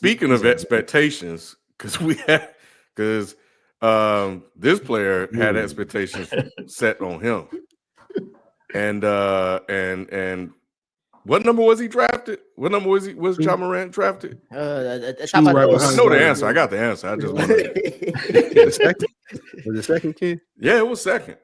speaking of expectations, because this player had expectations set on him, and what number was he drafted? What number was John Morant drafted? Right I know the answer. I got the answer. I just want to. Was it second, Ken? Yeah, it was second.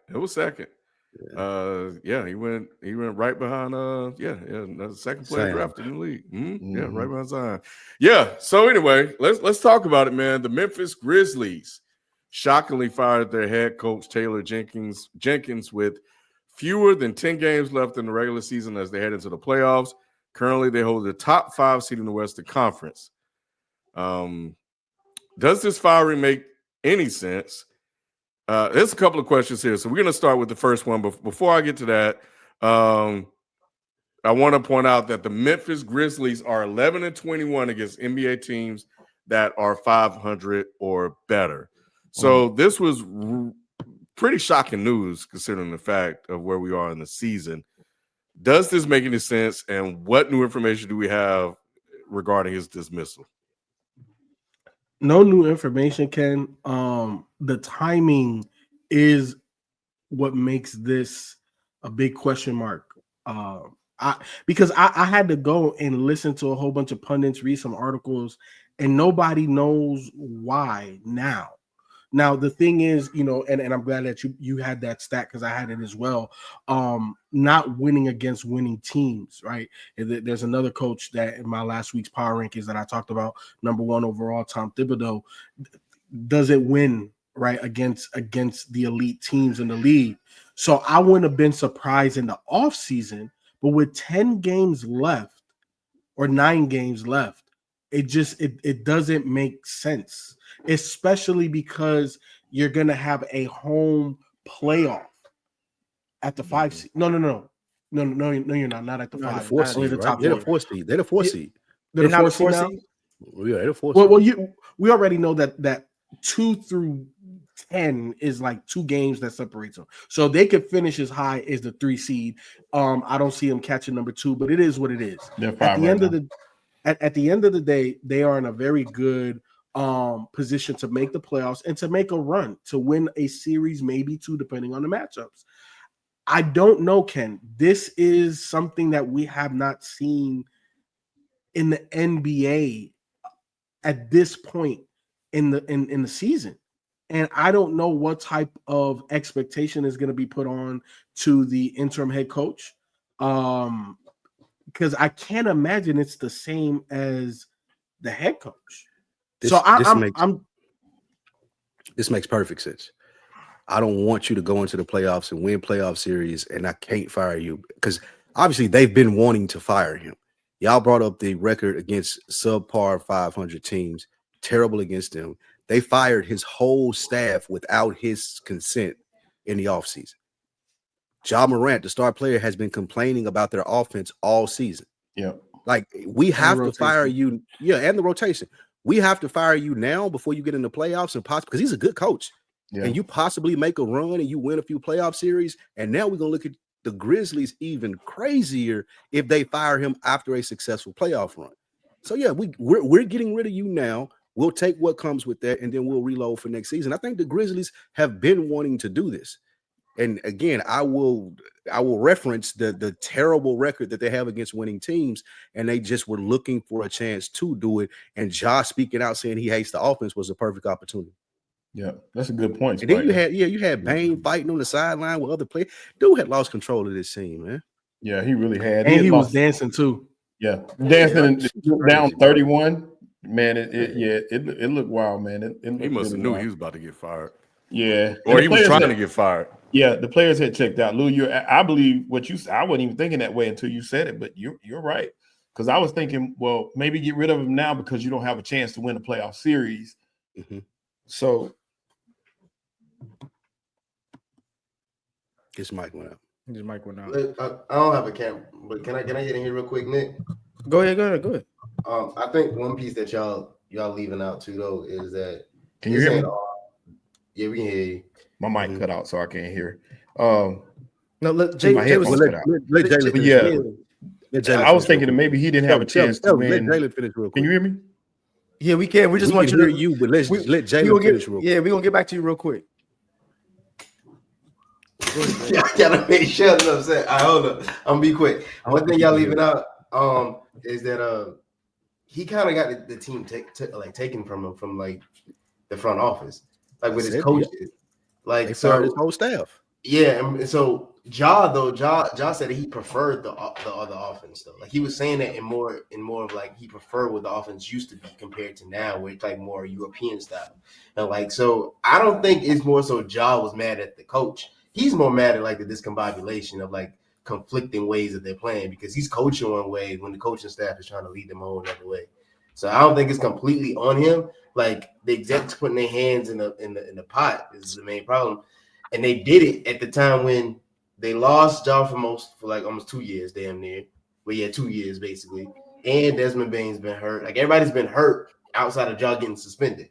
Yeah, he went right behind the second player drafted in the league. Yeah, right behind Zion. Yeah. So anyway, let's talk about it, man. The Memphis Grizzlies shockingly fired their head coach Taylor Jenkins with fewer than 10 games left in the regular season as they head into the playoffs. Currently, they hold the top 5 seed in the Western Conference. Does this firing make any sense? There's a couple of questions here. So we're going to start with the first one. But before I get to that, I want to point out that the Memphis Grizzlies are 11-21 against NBA teams that are 500 or better. So this was pretty shocking news considering the fact of where we are in the season. Does this make any sense? And what new information do we have regarding his dismissal? No new information, Ken. The timing is what makes this a big question mark. Because I had to go and listen to a whole bunch of pundits, read some articles, and nobody knows why now. Now, the thing is, and I'm glad that you had that stat because I had it as well. Not winning against winning teams, right? There's another coach that in my last week's power rankings that I talked about, number 1 overall, Tom Thibodeau, doesn't win, right, against the elite teams in the league. So I wouldn't have been surprised in the offseason, but with 10 games left or 9 games left, it doesn't make sense. Especially because you're gonna have a home playoff at the 5 seed. No, you're not at the 5. The 4 seed, right? They're the 4 seed. They're the 4 seed. They're the 4 seed now? Yeah, they're the 4 seed. Well, we already know that 2 through 10 is like 2 games that separates them. So they could finish as high as the 3 seed. I don't see them catching number 2, but it is what it is. At the end of the day, they are in a very good position to make the playoffs and to make a run, to win a series, maybe 2, depending on the matchups. I don't know, Ken. This is something that we have not seen in the NBA at this point in the season. And I don't know what type of expectation is going to be put on to the interim head coach. Because I can't imagine it's the same as the head coach. This makes perfect sense. I don't want you to go into the playoffs and win playoff series, and I can't fire you because obviously they've been wanting to fire him. Y'all brought up the record against subpar 500 teams, terrible against them. They fired his whole staff without his consent in the offseason. Ja Morant, the star player, has been complaining about their offense all season. Yeah. Like, we have to fire you. Yeah, and the rotation. We have to fire you now before you get in the playoffs and possibly because he's a good coach. Yeah. And you possibly make a run and you win a few playoff series. And now we're going to look at the Grizzlies even crazier if they fire him after a successful playoff run. So, yeah, we're getting rid of you now. We'll take what comes with that, and then we'll reload for next season. I think the Grizzlies have been wanting to do this. And again, I will reference the terrible record that they have against winning teams, and they just were looking for a chance to do it. And Josh speaking out saying he hates the offense was a perfect opportunity. Yeah, that's a good point. And then you had Bane fighting on the sideline with other players. Dude had lost control of this team, man. Yeah, he really had. And he was dancing too. Yeah, dancing down 31. Man, it looked wild, man. He must have knew he was about to get fired. Yeah, or he was trying to get fired. Yeah, the players had checked out. Lou, I believe what you said. I wasn't even thinking that way until you said it, but you're right. Because I was thinking, well, maybe get rid of him now because you don't have a chance to win a playoff series. Mm-hmm. So his mic went out. I don't have a camera, but can I get in here real quick, Nick? Go ahead. I think one piece that y'all leaving out too though is that can you hear me? Yeah, we can hear you. My mic cut out, so I can't hear. No, let Jay my headphones cut out. Yeah, I was thinking that maybe he didn't have a chance to win. Let Jalen finish real quick. Can you hear me? Yeah, we can. We just want can you hear to you, but let's we, let we Jalen gonna finish get. real quick. Yeah, we're gonna get back to you real quick. Y'all gotta make sure I'm upset. All right, hold up. I'm gonna be quick. One thing y'all leaving out is that he kind of got the team taken from him from like the front office, like with his coaches. Like they fired his whole staff. Yeah, and so Ja said that he preferred the other offense though. Like he was saying that in more of like he preferred what the offense used to be compared to now, where it's like more European style. And like so, I don't think it's more so Ja was mad at the coach. He's more mad at like the discombobulation of like conflicting ways that they're playing because he's coaching one way when the coaching staff is trying to lead them on another way. So I don't think it's completely on him. Like the execs putting their hands in the pot is the main problem. And they did it at the time when they lost Ja for like almost 2 years, damn near. Well, yeah, 2 years basically. And Desmond Bane's been hurt. Like everybody's been hurt outside of Ja getting suspended.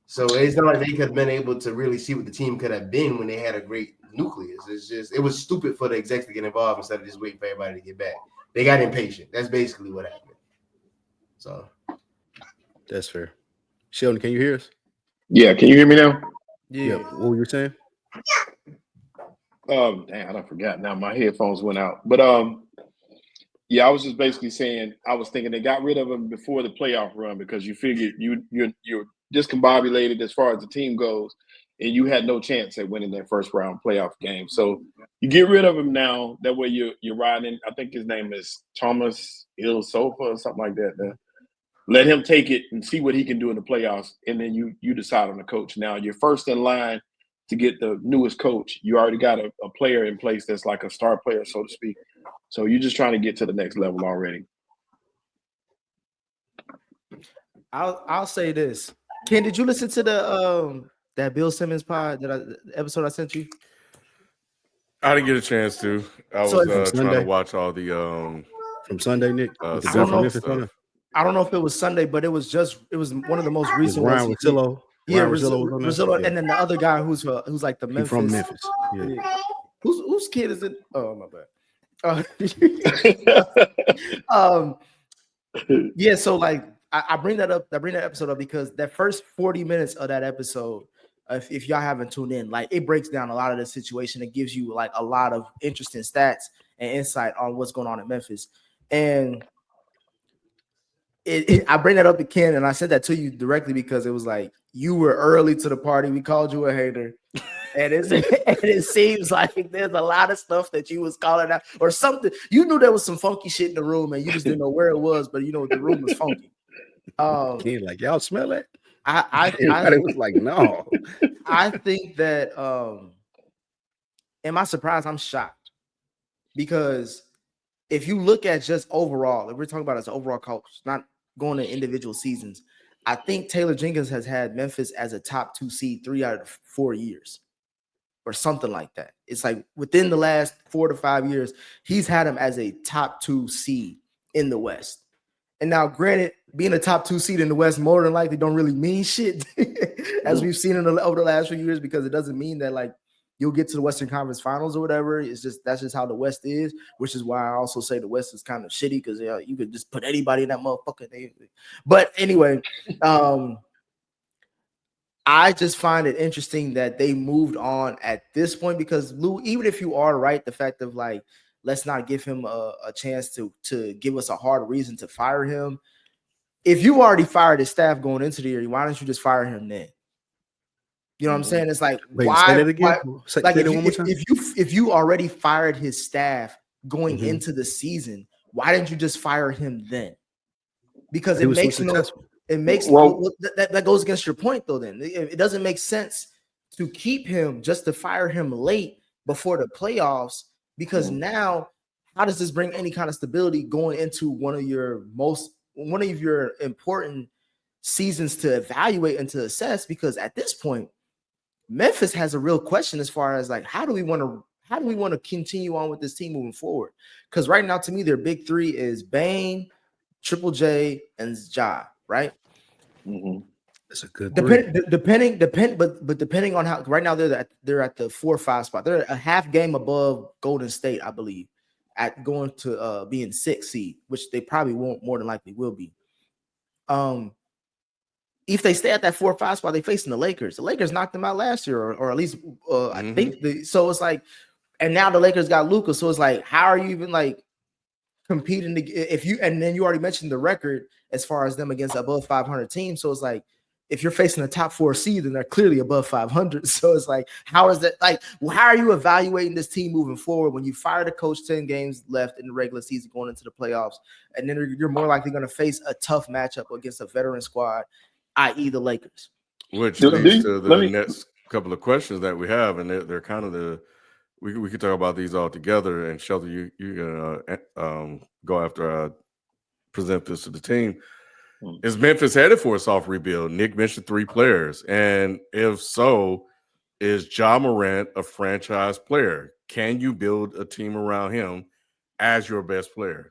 So it's not like they could have been able to really see what the team could have been when they had a great nucleus. It was stupid for the execs to get involved instead of just waiting for everybody to get back. They got impatient. That's basically what happened. So that's fair. Sheldon, can you hear us? Yeah, can you hear me now? Yeah. What were you saying? Damn, I don't forgot now. My headphones went out. But yeah, I was just basically saying I was thinking they got rid of him before the playoff run because you figured you're discombobulated as far as the team goes, and you had no chance at winning that first round playoff game. So you get rid of him now. That way you're riding. I think his name is Thomas Ilsofa or something like that. Let him take it and see what he can do in the playoffs, and then you decide on the coach. Now you're first in line to get the newest coach. You already got a player in place that's like a star player, so to speak. So you're just trying to get to the next level already. I'll say this. Ken, did you listen to the that Bill Simmons pod the episode I sent you? I didn't get a chance to. I was trying to watch all the from Sunday, Nick. I don't know if it was Sunday, but it was one of the most recent ones. Ryan Russillo. Yeah, Russillo, and then the other guy who's like the Memphis. From Memphis. Yeah. Whose kid is it? Oh my bad. Yeah, so like I bring that episode up because that first 40 minutes of that episode, if y'all haven't tuned in, like it breaks down a lot of the situation. It gives you like a lot of interesting stats and insight on what's going on in Memphis. And I bring that up to Ken, and I said that to you directly because it was like you were early to the party. We called you a hater. And it seems like there's a lot of stuff that you was calling out or something. You knew there was some funky shit in the room, and you just didn't know where it was. But you know the room was funky. Like y'all smell it? I was like, no. I think that. Am I surprised? I'm shocked because if you look at just overall, if we're talking about as an overall coach, not going to individual seasons, I think Taylor Jenkins has had Memphis as a top 2 seed 3 out of 4 years. Or something like that. It's like within the last 4 to 5 years, he's had him as a top 2 seed in the West. And now, granted, being a top 2 seed in the West more than likely don't really mean shit, as we've seen over the last few years, because it doesn't mean that like you'll get to the Western Conference Finals or whatever. That's just how the West is, which is why I also say the West is kind of shitty because you could just put anybody in that motherfucker. But anyway, I just find it interesting that they moved on at this point because Lou, even if you are right, the fact of like, let's not give him a chance to give us a hard reason to fire him. If you already fired his staff going into the year, why don't you just fire him then? You know what I'm saying? It's like, why? Say that again. Like if you already fired his staff going into the season, why didn't you just fire him then? Because it makes that goes against your point though. Then it doesn't make sense to keep him just to fire him late before the playoffs because now how does this bring any kind of stability going into one of your important seasons to evaluate and to assess? Because at this point, Memphis has a real question as far as like how do we want to continue on with this team moving forward? Because right now, to me, their big three is Bane, Triple J, and Ja. Right. That's a good depending on how right now they're at the 4 or 5 spot. They're a half game above Golden State, I believe, at going to being 6th seed, which they probably won't more than likely will be. if they stay at that 4 or 5 spot, they facing the Lakers. The Lakers knocked them out last year, or at least I think. So it's like, and now the Lakers got Luka. So it's like, how are you even like competing if you? And then you already mentioned the record as far as them against above 500 teams. So it's like, if you're facing a top 4 seed, then they're clearly above 500. So it's like, how is that? Like, how are you evaluating this team moving forward when you fire the coach 10 games left in the regular season going into the playoffs, and then you're more likely going to face a tough matchup against a veteran squad, i.e. the Lakers? Which leads to the next couple of questions that we have, and they're kind of we could talk about these all together. And Shelter, you can go after I present this to the team. Is Memphis headed for a soft rebuild? Nick mentioned 3 players, and if so, is Ja Morant a franchise player? Can you build a team around him as your best player?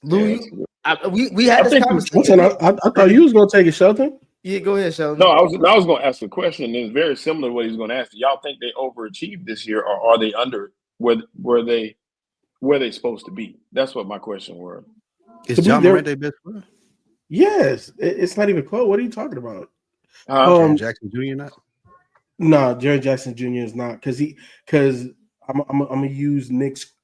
Lou, we had this conversation. I thought you was gonna take it, Shelton. Yeah, go ahead, Sheldon. No, I was going to ask a question, and it's very similar to what he's going to ask. Do y'all think they overachieved this year, or are they under where they supposed to be? That's what my question was. Is Ja Morant their best player? Yes, it's not even close. What are you talking about? Jaren Jackson Jr. not? No, Jaren Jackson Jr. is not, because I'm gonna use Nick's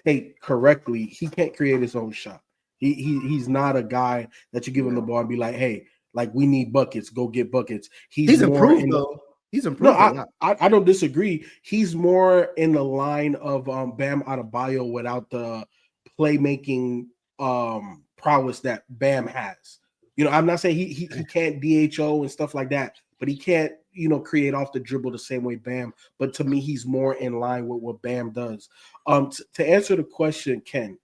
take correctly. He can't create his own shot. He's not a guy that you give him the ball and be like, hey, like we need buckets, go get buckets. He's improved though. He's improved. No, I don't disagree. He's more in the line of Bam Adebayo without the playmaking prowess that Bam has. You know, I'm not saying he can't DHO and stuff like that, but he can't, create off the dribble the same way Bam. But to me, he's more in line with what Bam does. To answer the question, Ken,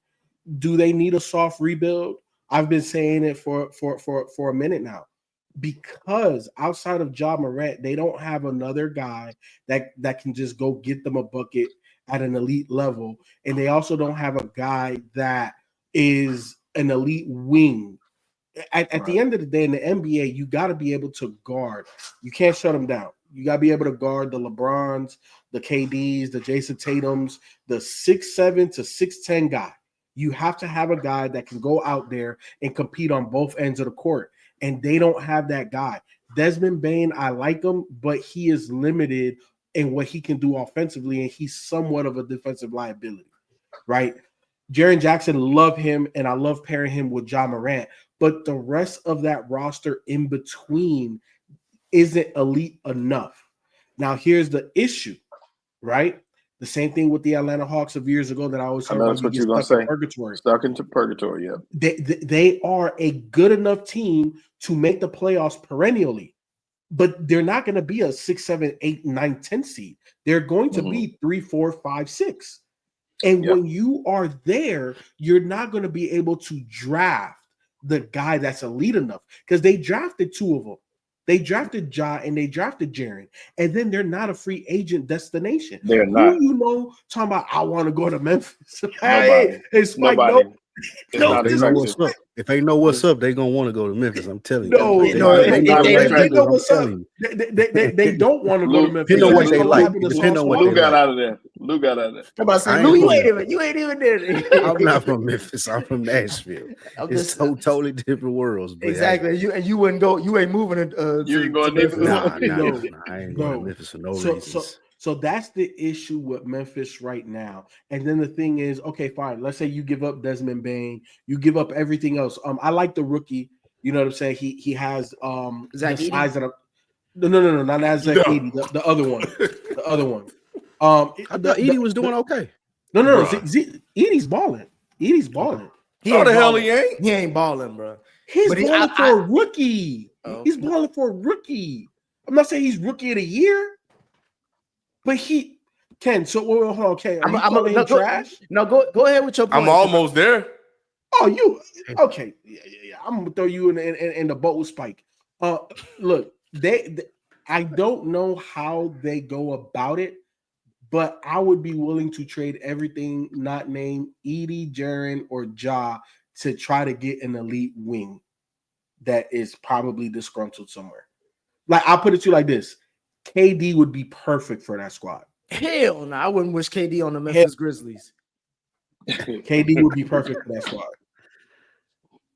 do they need a soft rebuild? I've been saying it for a minute now. Because outside of Ja Morant, they don't have another guy that can just go get them a bucket at an elite level. And they also don't have a guy that is an elite wing. At the end of the day, in the NBA, you got to be able to guard. You can't shut them down. You got to be able to guard the LeBrons, the KDs, the Jason Tatums, the 6'7" to 6'10" guy. You have to have a guy that can go out there and compete on both ends of the court. And they don't have that guy. Desmond Bane, I like him, but he is limited in what he can do offensively, and he's somewhat of a defensive liability, right? Jaren Jackson, love him, and I love pairing him with Ja Morant, but the rest of that roster in between isn't elite enough. Now, here's the issue, right? The same thing with the Atlanta Hawks of years ago that I always talk about. That's what you're going to say. Purgatory. Stuck into purgatory, yeah. They are a good enough team to make the playoffs perennially, but they're not going to be a 6, 7, 8, 9, 10 seed. They're going to be 3, 4, 5, 6. And when you are there, you're not going to be able to draft the guy that's elite enough, because they drafted 2 of them. They drafted Ja and they drafted Jaren, and then they're not a free agent destination. They're not. Who talking about I want to go to Memphis? Nobody. It's like Nobody. If they know what's up, they're gonna want to go to Memphis. I'm telling you. They know what's up. They don't want to go to Memphis. Depending on what they like. Depending on what Lou got out of there. Lou got out of there. I'm about to say, Lou, you ain't even there. I'm not from Memphis. I'm from Nashville. It's totally different worlds. Exactly. You wouldn't go. You ain't moving. You ain't going to Memphis. I ain't going to Memphis for no reasons. So that's the issue with Memphis right now. And then the thing is, okay, fine. Let's say you give up Desmond Bane, you give up everything else. I like the rookie. You know what I'm saying? He has Zach the size of no, not Zach Edey, the other one. The other one. I thought Edey was doing okay. No. Edey's balling. Edey's balling. How the hell he ain't? He ain't balling, bro. He's balling for a rookie. He's balling for a rookie. I'm not saying he's rookie of the year. But he can. So hold on, okay. I'm calling trash. No, go ahead with your point. I'm almost there. Oh, you okay? Yeah. I'm gonna throw you in the boat with Spike. Look, I don't know how they go about it, but I would be willing to trade everything not named Edey, Jaren, or Ja to try to get an elite wing that is probably disgruntled somewhere. Like, I'll put it to you like this. KD would be perfect for that squad. Hell no, I wouldn't wish KD on the Memphis Grizzlies. KD would be perfect for that squad.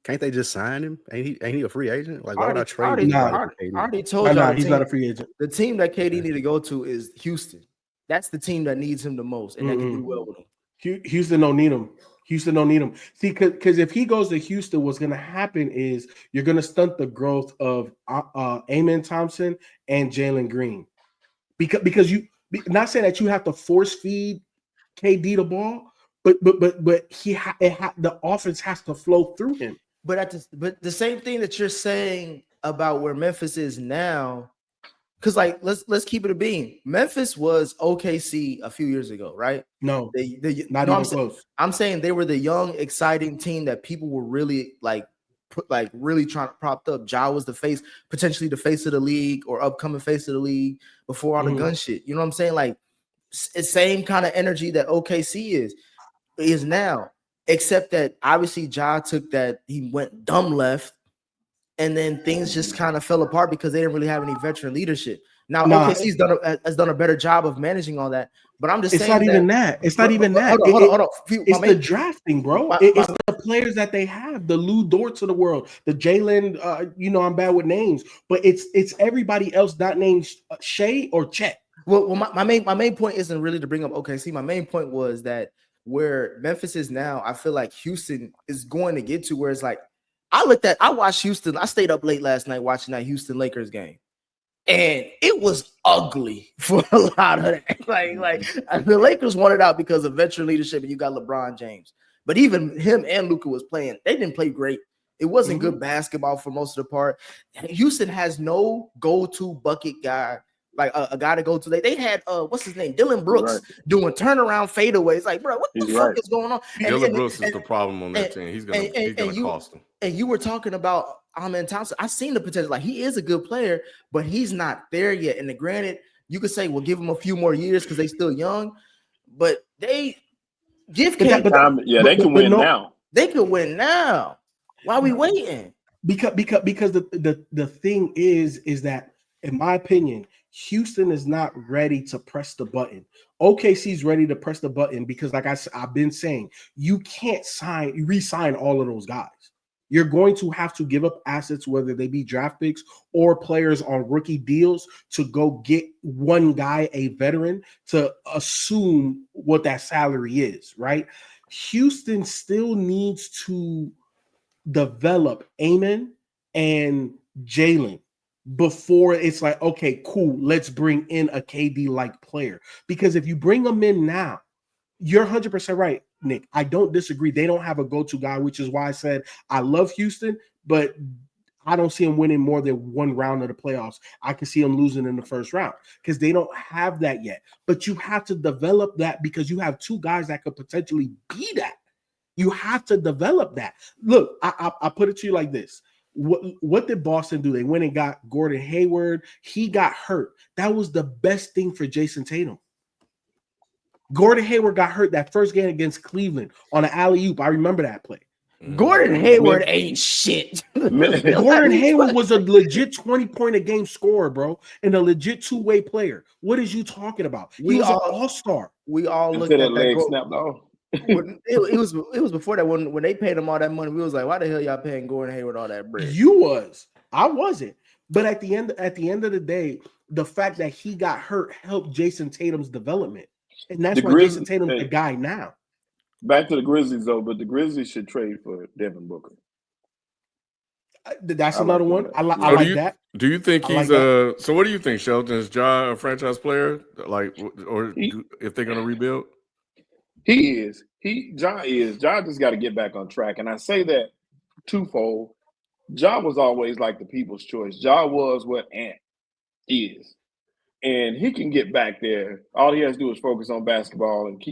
Can't they just sign him? Ain't he a free agent? Like, I why would I trade already, anybody Nah. for KD? I already told y'all Nah, the he's team, not a free agent. the team that KD need to go to is Houston. That's the team that needs him the most, and that can do well with him. Houston don't need him. Houston don't need him. See, because if he goes to Houston, what's going to happen is you're going to stunt the growth of Amen Thompson and Jalen Green, because you not saying that you have to force feed KD the ball, but the offense has to flow through him. But the same thing that you're saying about where Memphis is now, because like let's keep it a beam. Memphis was OKC a few years ago, right? No, not no, even close. I'm saying they were the young, exciting team that people were really really trying to prop up. Ja was potentially the face of the league or upcoming face of the league before all the gun shit. You know what I'm saying? Like it's same kind of energy that OKC is now, except that obviously Ja took that, he went dumb left, and then things just kind of fell apart because they didn't really have any veteran leadership. Now OKC's has done a better job of managing all that, but I'm just saying not even that. It's not even that. Hold on. It's the drafting, bro. It's the players that they have, the Lou Dorts of the world, the Jalen. I'm bad with names, but it's everybody else not named Shea or Chet. Well, my main point isn't really to bring up OKC. My main point was that where Memphis is now, I feel like Houston is going to get to where it's like, I watched Houston. I stayed up late last night watching that Houston Lakers game, and it was ugly for a lot of that. Like the Lakers won it out because of veteran leadership, and you got LeBron James. But even him and Luka was playing. They didn't play great. It wasn't good basketball for most of the part. Houston has no go-to bucket guy. Like a guy to go to. They had what's his name? Dylan Brooks doing turnaround fadeaways. Like, bro, what the fuck is going on? Dylan Brooks is the problem on that team. He's gonna cost them. And you were talking about Amen Thompson. I've seen the potential. Like, he is a good player, but he's not there yet. And granted, you could say, well, give him a few more years because they're still young. But they give they can win now. They could win now. Why are we waiting? Because the thing is that, in my opinion, Houston is not ready to press the button. OKC's ready to press the button because, like I've been saying, you can't re-sign all of those guys. You're going to have to give up assets, whether they be draft picks or players on rookie deals, to go get one guy, a veteran, to assume what that salary is, right? Houston still needs to develop Amen and Jalen before it's like, okay, cool, let's bring in a KD-like player. Because if you bring them in now, you're 100% right, Nick. I don't disagree. They don't have a go-to guy, which is why I said I love Houston, but I don't see them winning more than one round of the playoffs. I can see them losing in the first round because they don't have that yet. But you have to develop that because you have two guys that could potentially be that. You have to develop that. Look, I put it to you like this. What did Boston do? They went and got Gordon Hayward. He got hurt. That was the best thing for Jason Tatum. Gordon Hayward got hurt that first game against Cleveland on an alley-oop. I remember that play. Gordon Hayward ain't shit. Gordon Hayward was a legit 20-point-a-game scorer, bro, and a legit two-way player. What is you talking about? He was an all-star. We all looked at that leg snapped off. It was before that when they paid him all that money. We was like, why the hell y'all paying Gordon Hayward all that bread? You was. I wasn't. But at the end of the day, the fact that he got hurt helped Jason Tatum's development. And that's why Jason Tatum's the guy now. Back to the Grizzlies, though, but the Grizzlies should trade for Devin Booker. That's another one. I like that. Do you think he's so what do you think, Shelton? Is Ja a franchise player? If they're going to rebuild? He is. Ja just got to get back on track. And I say that twofold. Ja was always like the people's choice. Ja was what Ant is. And he can get back there. All he has to do is focus on basketball and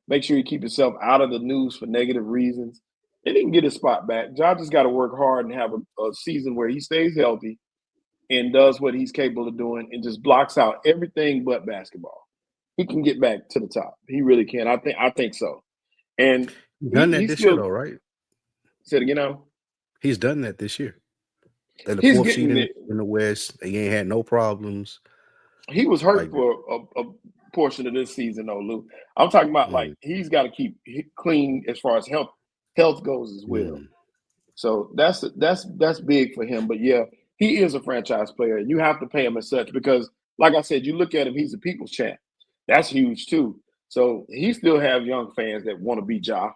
make sure he keep himself out of the news for negative reasons. And he can get his spot back. Ja just got to work hard and have a season where he stays healthy and does what he's capable of doing and just blocks out everything but basketball. He can get back to the top. He really can. I think so. And done that this year, though, right? Said again, now. He's done that this year. And the fourth seed in the West, they ain't had no problems. He was hurt for a portion of this season, though, Lou. I'm talking about like he's got to keep clean as far as health goes as well. So that's big for him. But yeah, he is a franchise player. You have to pay him as such because, like I said, you look at him, he's a people's champ. That's huge too. So he still have young fans that want to be Ja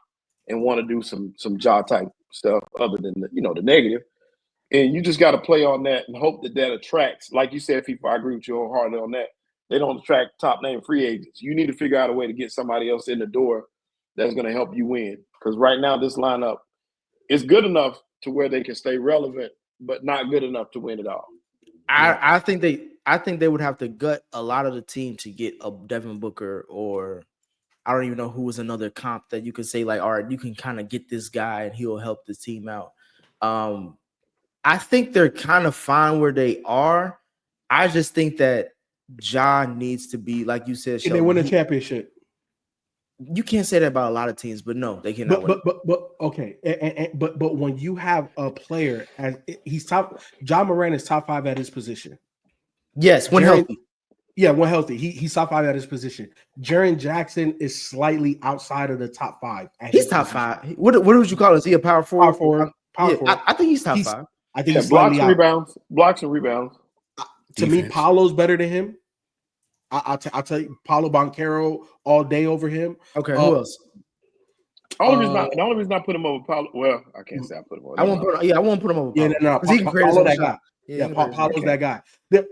and want to do some Ja type stuff other than the negative. And you just got to play on that and hope that attracts, like you said, people. I agree with you wholeheartedly on that. They don't attract top name free agents. You need to figure out a way to get somebody else in the door that's going to help you win. Because right now, this lineup is good enough to where they can stay relevant, but not good enough to win it all. I think they would have to gut a lot of the team to get a Devin Booker, or I don't even know who was another comp that you could say like, all right, you can kind of get this guy and he'll help the team out. I think they're kind of fine where they are. I just think that John needs to be, like you said, Sheldon, they win a championship. You can't say that about a lot of teams, but no, they cannot win. But okay, but when you have a player as he's top, John Morant is top 5 at his position. Yes, when healthy. Yeah, when healthy, he's top 5 at his position. Jaren Jackson is slightly outside of the top 5. He's top 5. What would you call it? Is he a power forward? Power forward. I think he's top 5. I think he's blocks and rebounds. Blocks and rebounds. To me, Paolo's better than him. I'll tell you, Paolo Banchero all day over him. Okay, who else? The only reason I put him over Paolo. Well, I can't say I put him over. I won't put him over. Yeah, no. Paolo that guy. Yeah, Paolo's that guy.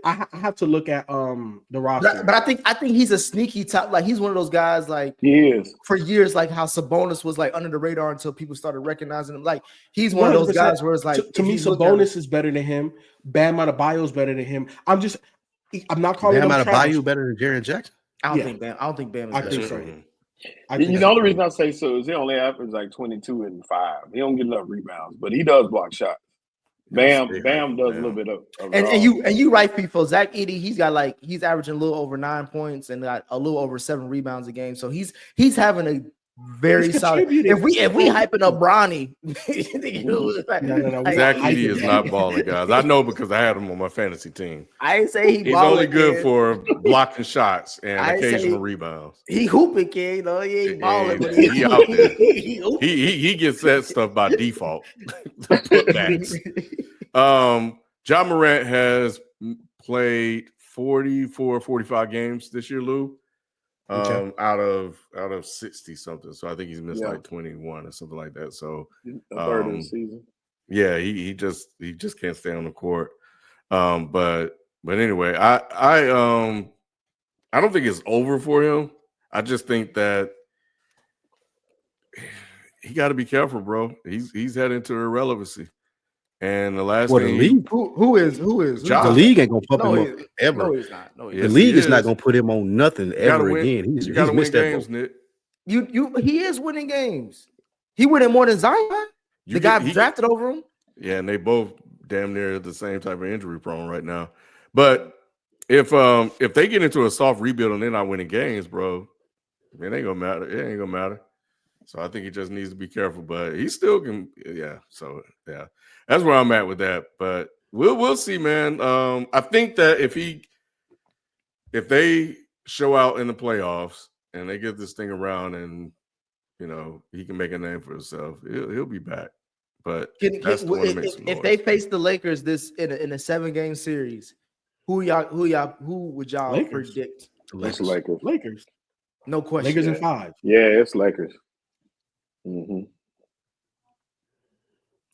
I have to look at the roster. But I think he's a sneaky top. Like he's one of those guys. Like he is for years. Like how Sabonis was like under the radar until people started recognizing him. Like he's one of those guys where it's like to me, Sabonis is better than him. Bam Adebayo is better than him. I'm not calling Bam Adebayo better than Jaren Jackson. I don't think Bam is better. I think so. The only reason I say so is he only averages like 22 and 5. He don't get enough rebounds, but he does block shots. Bam does a little bit of and you right, people. Zach Edey, he's averaging a little over 9 points and got a little over 7 rebounds a game. So he's having a very solid. If we hyping up Bronny, Zach Edey is not balling, guys. I know because I had him on my fantasy team. I ain't say he's only good for blocking shots and occasional rebounds. He hooping, kid. He ain't balling. He out there. He gets that stuff by default. Putbacks. John Morant has played 45 games this year, Lou. Out of 60 something. So I think he's missed like 21 or something like that. So a third of the season. Yeah, he just can't stay on the court. But anyway, I don't think it's over for him. I just think that he got to be careful, bro. He's heading to irrelevancy. And the last thing, the league? Who is? The league ain't gonna pump him up ever. No, he's not. No, the league is not gonna put him on nothing ever again. He's missed that games, Nick. He is winning games. He winning more than Zion. The guy drafted over him. Yeah, and they both damn near the same type of injury prone right now. But if they get into a soft rebuild and they're not winning games, bro, it ain't gonna matter. It ain't gonna matter. So I think he just needs to be careful, but he still can. Yeah. So yeah, that's where I'm at with that. But we'll see, man. I think that if they show out in the playoffs and they get this thing around, and he can make a name for himself, he'll be back. But if they face the Lakers in a 7-game series, who would y'all predict? Lakers. No question. Lakers in 5. Yeah, it's Lakers. Mm-hmm.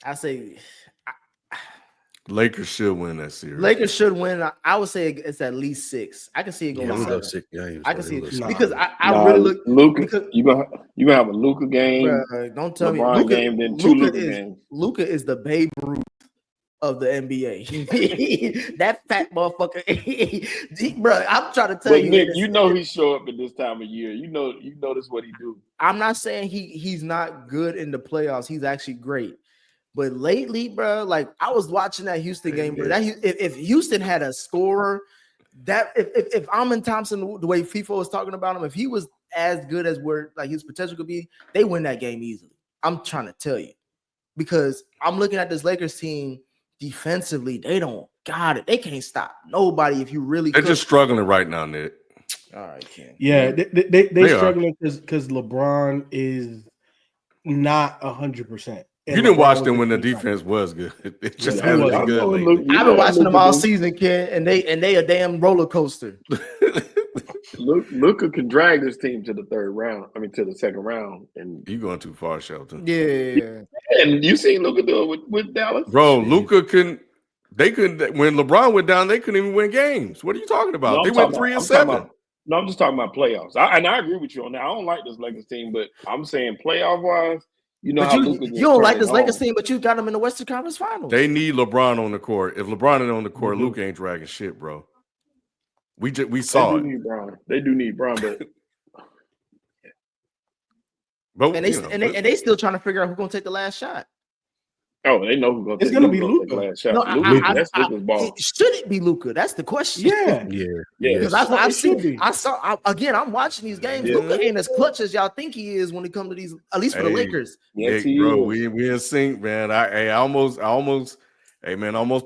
I say Lakers should win that series. Lakers should win. I would say it's at least 6. I can see it going 7. 6 games. I can see it because I really look. Luka, you gonna have a Luka game. Bruh, don't tell LeBron me Luka game, then 2 Luka games. Luka is the Babe Ruth of the NBA. That fat motherfucker, bro. I'm trying to tell you, Nick, he show up at this time of year. You notice what he do. I'm not saying he's not good in the playoffs. He's actually great. But lately, bro, like I was watching that Houston game, bro. If Houston had a scorer, if Amin Thompson, the way FIFA was talking about him, if he was as good as where like his potential could be, they win that game easily. I'm trying to tell you, because I'm looking at this Lakers team defensively. They don't got it. They can't stop nobody. If you really, they're just struggling right now, Nick. All right, Ken. Yeah, they're struggling because LeBron is not 100%. You didn't watch them when the defense was good. It just hasn't been good lately. I've been watching them all season, Ken, and they a damn roller coaster. Luka can drag this team to the third round. I mean, to the second round, and you going too far, Shelton. Yeah, and you seen Luka do it with Dallas, bro. Luka couldn't. They couldn't. When LeBron went down, they couldn't even win games. What are you talking about? No, they went 3-7. No, I'm just talking about playoffs. I agree with you on that. I don't like this Lakers team, but I'm saying playoff wise, you know, but you don't like this Lakers team, but you got them in the Western Conference Finals. They need LeBron on the court. If LeBron ain't on the court, Luka ain't dragging shit, bro. We saw it. They do need Bron, but and they still trying to figure out who's gonna take the last shot. Oh, they know who's gonna it's gonna be Luka. Last shot. No, That's Luka's ball. Should it be Luka? That's the question. Yeah. Because I'm watching these games. Yeah. Luka ain't as clutch as y'all think he is when it comes to these, at least for the Lakers. Yes, bro, we in sync, man. I almost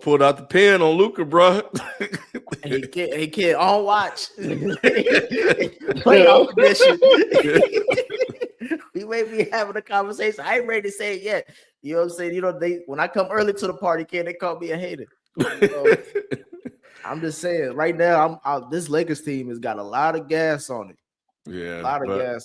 pulled out the pen on Luka, bro. He can't on watch. Playoff edition. We may be having a conversation. I ain't ready to say it yet. You know what I'm saying? You know, when I come early to the party, they call me a hater. So, I'm just saying, right now, this Lakers team has got a lot of gas on it. Yeah, a lot of gas